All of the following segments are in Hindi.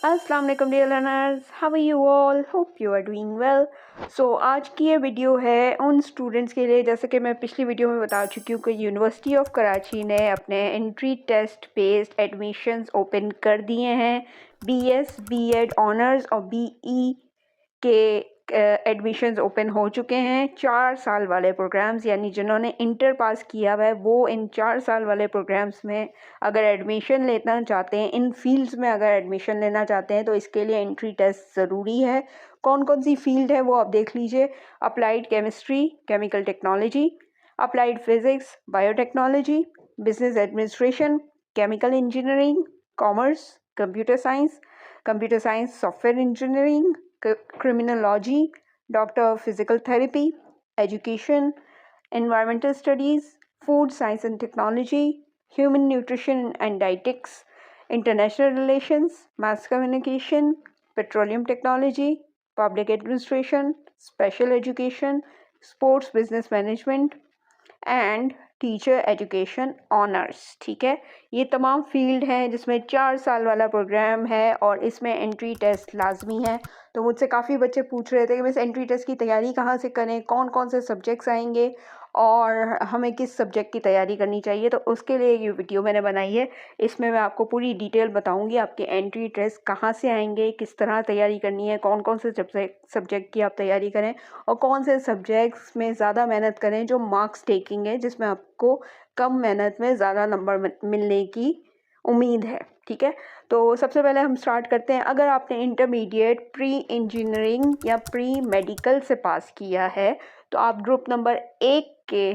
अस्सलाम वालेकुम dear learners, how are you all? Hope you are doing well. आज की ये वीडियो है उन स्टूडेंट्स के लिए, जैसे कि मैं पिछली वीडियो में बता चुकी हूँ कि यूनिवर्सिटी ऑफ कराची ने अपने entry test based admissions open कर दिए हैं। बीएस, बीएड ऑनर्स और बीई के एडमिशन्स ओपन हो चुके हैं। 4 साल वाले प्रोग्राम्स, यानी जिन्होंने इंटर पास किया हुआ है वो इन 4 साल वाले प्रोग्राम्स में अगर एडमिशन लेना चाहते हैं, इन फील्ड्स में अगर एडमिशन लेना चाहते हैं तो इसके लिए एंट्री टेस्ट ज़रूरी है। कौन कौन सी फील्ड है वो आप देख लीजिए। Applied chemistry, chemical technology, applied physics, biotechnology, business administration, chemical engineering, commerce, computer science software engineering, criminology, doctor of physical therapy, education, environmental studies, food science and technology, human nutrition and dietetics, international relations, mass communication, petroleum technology, public administration, special education, sports business management and teacher education honours. ठीक है, ये तमाम फील्ड हैं जिसमें 4 साल वाला प्रोग्राम है और इसमें एंट्री टेस्ट लाजमी है। तो मुझसे काफ़ी बच्चे पूछ रहे थे कि बस एंट्री टेस्ट की तैयारी कहाँ से करें, कौन कौन से सब्जेक्ट्स आएंगे और हमें किस सब्जेक्ट की तैयारी करनी चाहिए। तो उसके लिए ये वीडियो मैंने बनाई है। इसमें मैं आपको पूरी डिटेल बताऊंगी आपके एंट्री टेस्ट कहाँ से आएंगे, किस तरह तैयारी करनी है, कौन कौन से सब्जेक्ट की आप तैयारी करें और कौन से सब्जेक्ट्स में ज़्यादा मेहनत करें जो मार्क्स टेकिंग है, जिसमें आपको कम मेहनत में ज़्यादा नंबर मिलने की उम्मीद है। ठीक है, तो सबसे पहले हम स्टार्ट करते हैं। अगर आपने इंटरमीडिएट प्री इंजीनियरिंग या प्री मेडिकल से पास किया है तो आप ग्रुप नंबर 1 के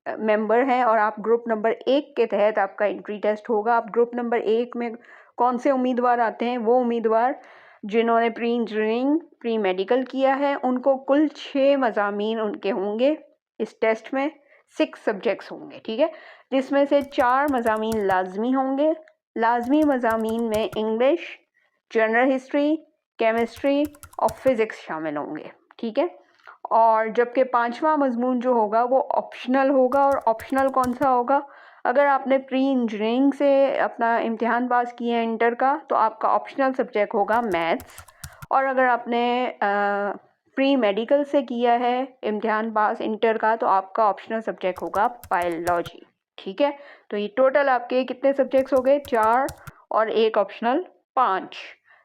मेंबर हैं और आप ग्रुप नंबर 1 के तहत आपका एंट्री टेस्ट होगा। आप ग्रुप नंबर 1 में कौन से उम्मीदवार आते हैं? वो उम्मीदवार जिन्होंने प्री इंजीनियरिंग प्री मेडिकल किया है। उनको कुल 6 मज़ामीन उनके होंगे। इस टेस्ट में 6 सब्जेक्ट्स होंगे। ठीक है, जिसमें से 4 मज़ामीन लाजमी होंगे। लाजमी मज़ामीन में इंग्लिश, जनरल हिस्ट्री, केमिस्ट्री और फिज़िक्स शामिल होंगे। ठीक है, और जबकि 5वां मज़मून जो होगा वो ऑप्शनल होगा। और ऑप्शनल कौन सा होगा? अगर आपने प्री इंजीनियरिंग से अपना इम्तिहान पास किया है इंटर का तो आपका ऑप्शनल सब्जेक्ट होगा मैथ्स। और अगर आपने प्री मेडिकल से किया है इम्तिहान पास इंटर का तो आपका ऑप्शनल सब्जेक्ट होगा बायोलॉजी। ठीक है, तो ये टोटल आपके कितने सब्जेक्ट्स हो गए? 4 और 1 ऑप्शनल, 5।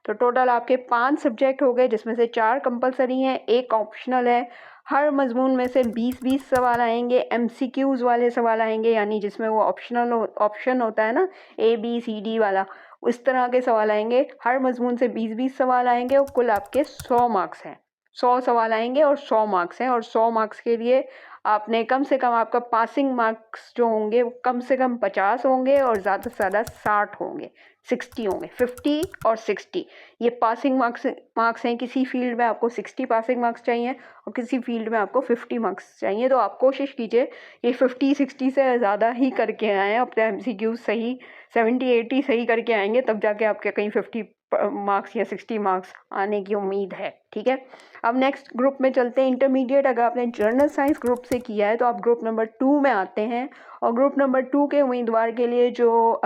तो टोटल आपके 5 सब्जेक्ट हो गए, जिसमें से 4 कंपलसरी हैं, 1 ऑप्शनल है। हर मजमून में से 20-20 सवाल आएंगे। एमसीक्यूज़ वाले सवाल आएंगे, यानी जिसमें वो ऑप्शनल ऑप्शन होता है ना, ABCD वाला, उस तरह के सवाल आएंगे। हर मजमून से 20-20 सवाल आएंगे और कुल आपके 100 मार्क्स हैं। 100 सवाल आएंगे और 100 मार्क्स हैं। और 100 मार्क्स के लिए आपने कम से कम, आपका पासिंग मार्क्स जो होंगे वो कम से कम 50 होंगे और ज़्यादा से ज़्यादा 60 होंगे, 60 होंगे। 50 और 60 ये पासिंग मार्क्स हैं। किसी फील्ड में आपको 60 पासिंग मार्क्स चाहिए और किसी फील्ड में आपको 50 मार्क्स चाहिए। तो आप कोशिश कीजिए ये 50-60 से ज़्यादा ही करके आएँ। अपने MCQ सही 70-80 सही करके आएंगे तब जाके आपके कहीं 50 मार्क्स या 60 मार्क्स आने की उम्मीद है। ठीक है, अब नेक्स्ट ग्रुप में चलते हैं। इंटरमीडिएट अगर आपने जर्नल साइंस ग्रुप से किया है तो आप ग्रुप नंबर 2 में आते हैं। और ग्रुप नंबर 2 के उम्मीदवार के लिए जो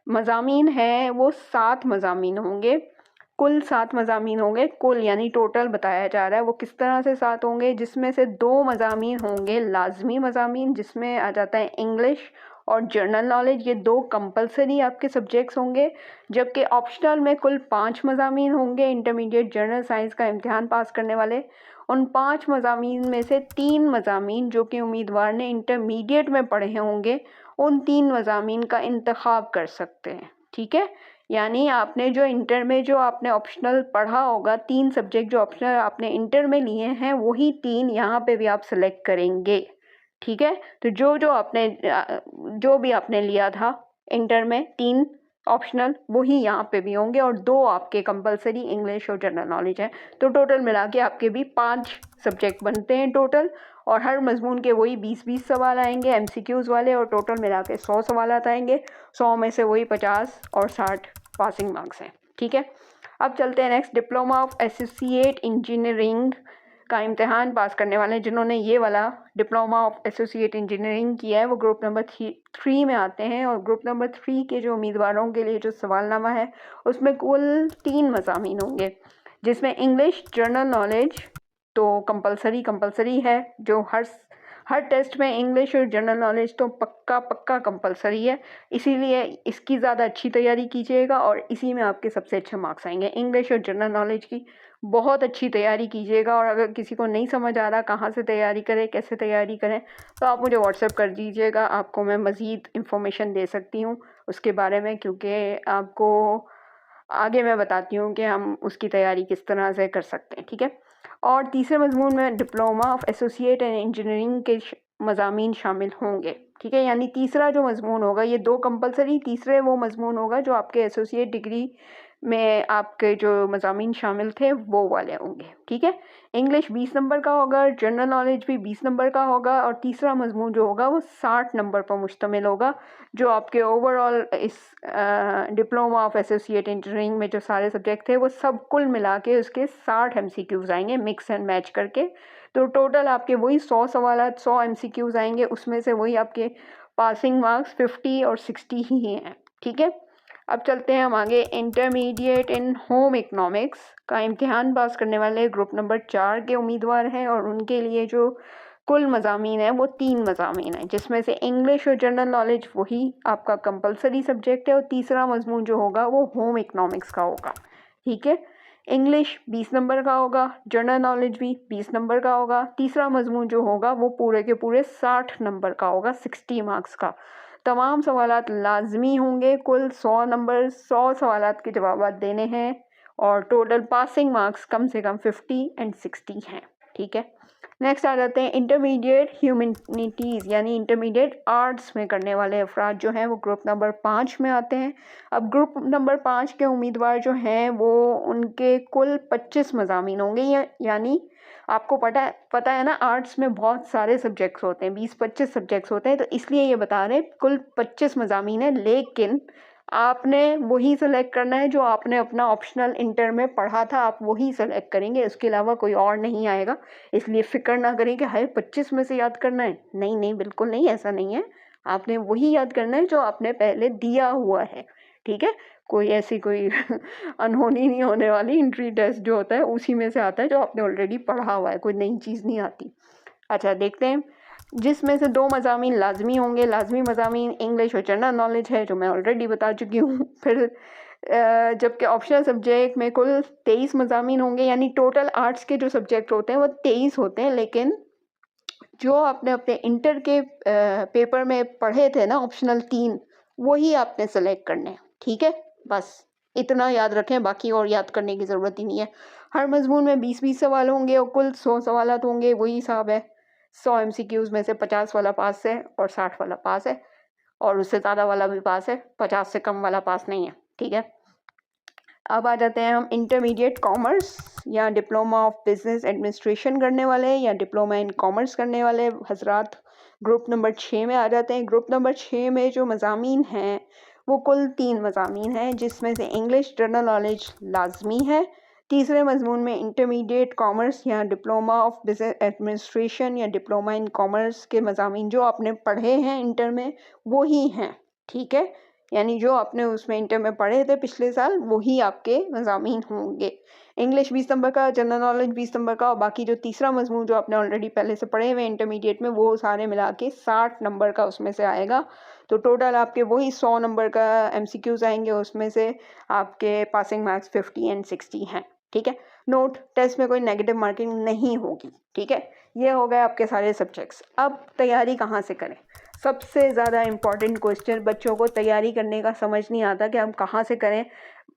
मज़ामीन है वो 7 मज़ामीन होंगे। कुल 7 मज़ामीन होंगे, कुल यानी टोटल बताया जा रहा है। वो किस तरह से 7 होंगे? जिसमें से 2 मज़ामीन होंगे लाजमी मज़ामीन, जिसमें आ जाता है इंग्लिश और जनरल नॉलेज। ये 2 कंपलसरी आपके सब्जेक्ट्स होंगे। जबकि ऑप्शनल में कुल 5 मज़ामीन होंगे। इंटरमीडिएट जर्नल साइंस का इम्तिहान पास करने वाले उन 5 मज़ामीन में से 3 मज़ामीन जो कि उम्मीदवार ने इंटरमीडिएट में पढ़े होंगे, उन 3 मज़ामीन का इंतखाब कर सकते हैं। ठीक है, यानी आपने जो इंटर में जो आपने ऑप्शनल पढ़ा होगा, 3 सब्जेक्ट जो ऑप्शनल आपने इंटर में लिए हैं वही 3 यहाँ पे भी आप सेलेक्ट करेंगे। ठीक है, तो जो भी आपने लिया था इंटर में 3 ऑप्शनल वही यहाँ पे भी होंगे और 2 आपके कंपलसरी इंग्लिश और जनरल नॉलेज है। तो टोटल मिला के आपके भी 5 सब्जेक्ट बनते हैं टोटल। और हर मजमून के वही 20-20 सवाल आएंगे MCQs वाले और टोटल मिला के 100 सवाल आएंगे। 100 में से वही 50 और 60 पासिंग मार्क्स हैं। ठीक है, अब चलते हैं next. Diploma of associate engineering का इम्तिहान पास करने वाले हैं, जिन्होंने ये वाला डिप्लोमा ऑफ एसोसिएट इंजीनियरिंग किया है, वो ग्रुप नंबर 3 में आते हैं। और ग्रुप नंबर 3 के जो उम्मीदवारों के लिए जो सवालनामा है उसमें कुल 3 मज़ामीन होंगे, जिसमें इंग्लिश, जनरल नॉलेज तो कंपलसरी है। जो हर टेस्ट में इंग्लिश और जनरल नॉलेज तो पक्का कंपलसरी है, इसीलिए इसकी ज़्यादा अच्छी तैयारी कीजिएगा और इसी में आपके सबसे अच्छे मार्क्स आएंगे। इंग्लिश और जनरल नॉलेज की बहुत अच्छी तैयारी कीजिएगा। और अगर किसी को नहीं समझ आ रहा कहाँ से तैयारी करें, कैसे तैयारी करें, तो आप मुझे व्हाट्सएप कर दीजिएगा, आपको मैं मज़ीद इन्फॉर्मेशन दे सकती हूँ उसके बारे में, क्योंकि आपको आगे मैं बताती हूँ कि हम उसकी तैयारी किस तरह से कर सकते हैं, ठीक है। और तीसरे मजमून में diploma of associate and engineering के मज़ामीन शामिल होंगे, ठीक है। यानी तीसरा जो मजमून होगा, ये 2 कंपलसरी, तीसरे वो मजमून होगा जो आपके एसोसिएट डिग्री में आपके जो मज़ामीन शामिल थे वो वाले होंगे, ठीक है। इंग्लिश 20 नंबर का होगा, जनरल नॉलेज भी 20 नंबर का होगा, और तीसरा मजमून जो होगा वो 60 नंबर पर मुश्तमिल होगा, जो आपके ओवरऑल इस डिप्लोमा ऑफ एसोसिएट इंजीनियरिंग में जो सारे सब्जेक्ट थे वो सब कुल मिला के उसके 60 MCQs आएंगे मिक्स एंड मैच करके। तो टोटल आपके वही 100 सवाल 100 MCQs आएंगे, उसमें से वही आपके पासिंग मार्क्स 50 और 60 ही हैं, ठीक है। अब चलते हैं हम आगे। इंटरमीडिएट इन होम इकोनॉमिक्स का इम्तिहान पास करने वाले ग्रुप नंबर 4 के उम्मीदवार हैं, और उनके लिए जो कुल मज़ामीन है वो 3 मज़ामीन हैं, जिसमें से इंग्लिश और जनरल नॉलेज वही आपका कंपलसरी सब्जेक्ट है, और तीसरा मजमून जो होगा वो होम इकोनॉमिक्स का होगा, ठीक है। इंग्लिश 20 नंबर का होगा, जनरल नॉलेज भी 20 नंबर का होगा, तीसरा मजमून जो होगा वो पूरे के पूरे 60 नंबर का होगा, 60 मार्क्स का। तमाम सवालात लाजमी होंगे, कुल 100 नंबर 100 सवालात के जवाब देने हैं, और टोटल पासिंग मार्क्स कम से कम 50 एंड 60 हैं, ठीक है। नेक्स्ट आ जाते हैं इंटरमीडिएट ह्यूमैनिटीज़ यानी इंटरमीडिएट आर्ट्स में करने वाले अफराद जो हैं वो ग्रुप नंबर 5 में आते हैं। अब ग्रुप नंबर 5 के उम्मीदवार जो हैं वो उनके कुल 25 मज़ामीन होंगे, यानी आपको पता है ना, आर्ट्स में बहुत सारे सब्जेक्ट्स होते हैं, 20-25 सब्जेक्ट्स होते हैं, तो इसलिए ये बता रहे हैं कुल 25 मज़ामीन है। लेकिन आपने वही सेलेक्ट करना है जो आपने अपना ऑप्शनल इंटर में पढ़ा था, आप वही सेलेक्ट करेंगे, उसके अलावा कोई और नहीं आएगा। इसलिए फ़िक्र ना करें कि हाय 25 में से याद करना है, नहीं बिल्कुल नहीं, ऐसा नहीं है। आपने वही याद करना है जो आपने पहले दिया हुआ है, ठीक है। कोई ऐसी कोई अनहोनी नहीं होने वाली, एंट्री टेस्ट जो होता है उसी में से आता है जो आपने ऑलरेडी पढ़ा हुआ है, कोई नई चीज़ नहीं आती। अच्छा, देखते हैं, जिसमें से 2 मज़ामीन लाजमी होंगे। लाजमी मज़ामीन इंग्लिश और जनरल नॉलेज है, जो मैं ऑलरेडी बता चुकी हूँ। फिर जबकि ऑप्शनल सब्जेक्ट में कुल 23 मज़ामीन होंगे, यानी टोटल आर्ट्स के जो सब्जेक्ट होते हैं वो 23 होते हैं, लेकिन जो आपने अपने इंटर के पेपर में पढ़े थे ना ऑप्शनल 3, वही आपने सेलेक्ट करने हैं, ठीक है। बस इतना याद रखें, बाकी और याद करने की ज़रूरत ही नहीं है। हर मजमून में 20-20 सवाल होंगे और कुल 100 सवालात होंगे, वही हिसाब है। 100 MCQs में से 50 वाला पास है और 60 वाला पास है, और उससे ज़्यादा वाला भी पास है, 50 से कम वाला पास नहीं है, ठीक है। अब आ जाते हैं हम इंटरमीडिएट कॉमर्स या डिप्लोमा ऑफ बिजनेस एडमिनिस्ट्रेशन करने वाले या डिप्लोमा इन कॉमर्स करने वाले हजरात ग्रुप नंबर 6 में आ जाते हैं। ग्रुप नंबर 6 में जो मज़ामीन हैं वो कुल 3 मज़ामीन हैं, जिसमें से इंग्लिश जनरल नॉलेज लाजमी है। तीसरे मजमून में इंटरमीडिएट कॉमर्स या डिप्लोमा ऑफ बिजनेस एडमिनिस्ट्रेशन या डिप्लोमा इन कॉमर्स के मज़ामीन जो आपने पढ़े हैं इंटर में वही हैं, ठीक है। यानी जो आपने उसमें इंटर में पढ़े थे पिछले साल वही आपके मज़ामीन होंगे। इंग्लिश 20 नंबर का, जनरल नॉलेज 20 नंबर का, और बाकी जो तीसरा मजमून जो आपने ऑलरेडी पहले से पढ़े हुए इंटरमीडिएट में वो सारे मिला के 60 नंबर का उसमें से आएगा। तो टोटल आपके वही 100 नंबर का MCQs आएंगे, उसमें से आपके पासिंग मार्क्स 50 एंड 60 हैं, ठीक है। नोट, टेस्ट में कोई नेगेटिव मार्किंग नहीं होगी, ठीक है। ये हो गए आपके सारे सब्जेक्ट्स। अब तैयारी कहाँ से करें? सबसे ज़्यादा इम्पॉर्टेंट क्वेश्चन, बच्चों को तैयारी करने का समझ नहीं आता कि हम कहाँ से करें।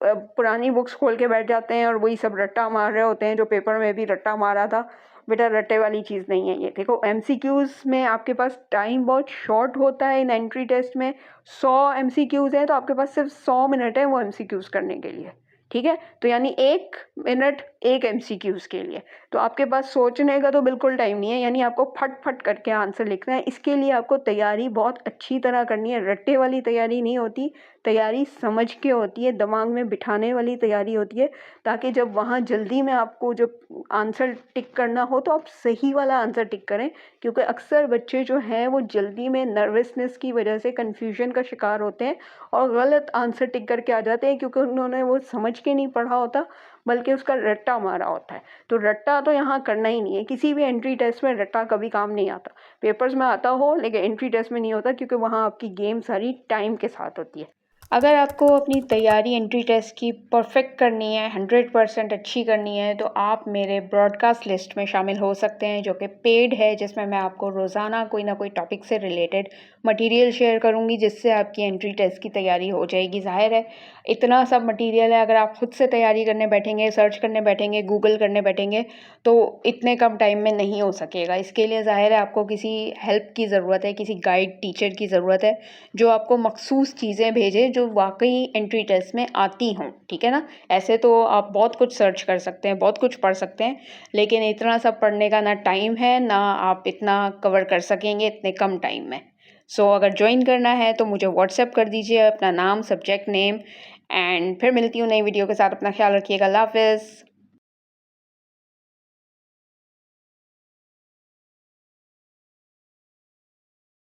पुरानी बुक्स खोल के बैठ जाते हैं और वही सब रट्टा मार रहे होते हैं, जो पेपर में भी रट्टा मारा था। बेटा, रट्टे वाली चीज़ नहीं है ये। देखो, MCQs में आपके पास टाइम बहुत शॉर्ट होता है। इन एंट्री टेस्ट में 100 MCQs हैं, तो आपके पास सिर्फ 100 मिनट है वो MCQs करने के लिए, ठीक है। तो यानी 1 मिनट एक एमसीक्यूज़ के लिए। तो आपके पास सोचने का तो बिल्कुल टाइम नहीं है, यानी आपको फट-फट करके आंसर लिखना है। इसके लिए आपको तैयारी बहुत अच्छी तरह करनी है, रट्टे वाली तैयारी नहीं होती, तैयारी समझ के होती है, दिमाग में बिठाने वाली तैयारी होती है, ताकि जब वहाँ जल्दी में आपको जब आंसर टिक करना हो तो आप सही वाला आंसर टिक करें। क्योंकि अक्सर बच्चे जो हैं वो जल्दी में नर्वसनेस की वजह से कन्फ्यूजन का शिकार होते हैं और गलत आंसर टिक करके आ जाते हैं, क्योंकि उन्होंने वो समझ के नहीं पढ़ा होता बल्कि उसका रट्टा मारा होता है। तो रट्टा तो यहाँ करना ही नहीं है, किसी भी एंट्री टेस्ट में रट्टा कभी काम नहीं आता। पेपर्स में आता हो लेकिन एंट्री टेस्ट में नहीं होता, क्योंकि वहाँ आपकी गेम सारी टाइम के साथ होती है। अगर आपको अपनी तैयारी एंट्री टेस्ट की परफेक्ट करनी है, 100% अच्छी करनी है, तो आप मेरे ब्रॉडकास्ट लिस्ट में शामिल हो सकते हैं, जो कि पेड है, जिसमें मैं आपको रोज़ाना कोई ना कोई टॉपिक से रिलेटेड मटेरियल शेयर करूँगी, जिससे आपकी एंट्री टेस्ट की तैयारी हो जाएगी। ज़ाहिर है इतना सब मटेरियल है, अगर आप खुद से तैयारी करने बैठेंगे, सर्च करने बैठेंगे, गूगल करने बैठेंगे, तो इतने कम टाइम में नहीं हो सकेगा। इसके लिए ज़ाहिर है आपको किसी हेल्प की ज़रूरत है, किसी गाइड टीचर की ज़रूरत है, जो आपको मखसूस चीज़ें भेजे जो वाकई एंट्री टेस्ट में आती हों, ठीक है ना। ऐसे तो आप बहुत कुछ सर्च कर सकते हैं, बहुत कुछ पढ़ सकते हैं, लेकिन इतना सब पढ़ने का ना टाइम है, ना आप इतना कवर कर सकेंगे इतने कम टाइम में। सो अगर ज्वाइन करना है तो मुझे व्हाट्सएप कर दीजिए अपना नाम, सब्जेक्ट नेम, एंड फिर मिलती हूँ नई वीडियो के साथ। अपना ख्याल रखिएगा। अल्लाह हाफ़िज़।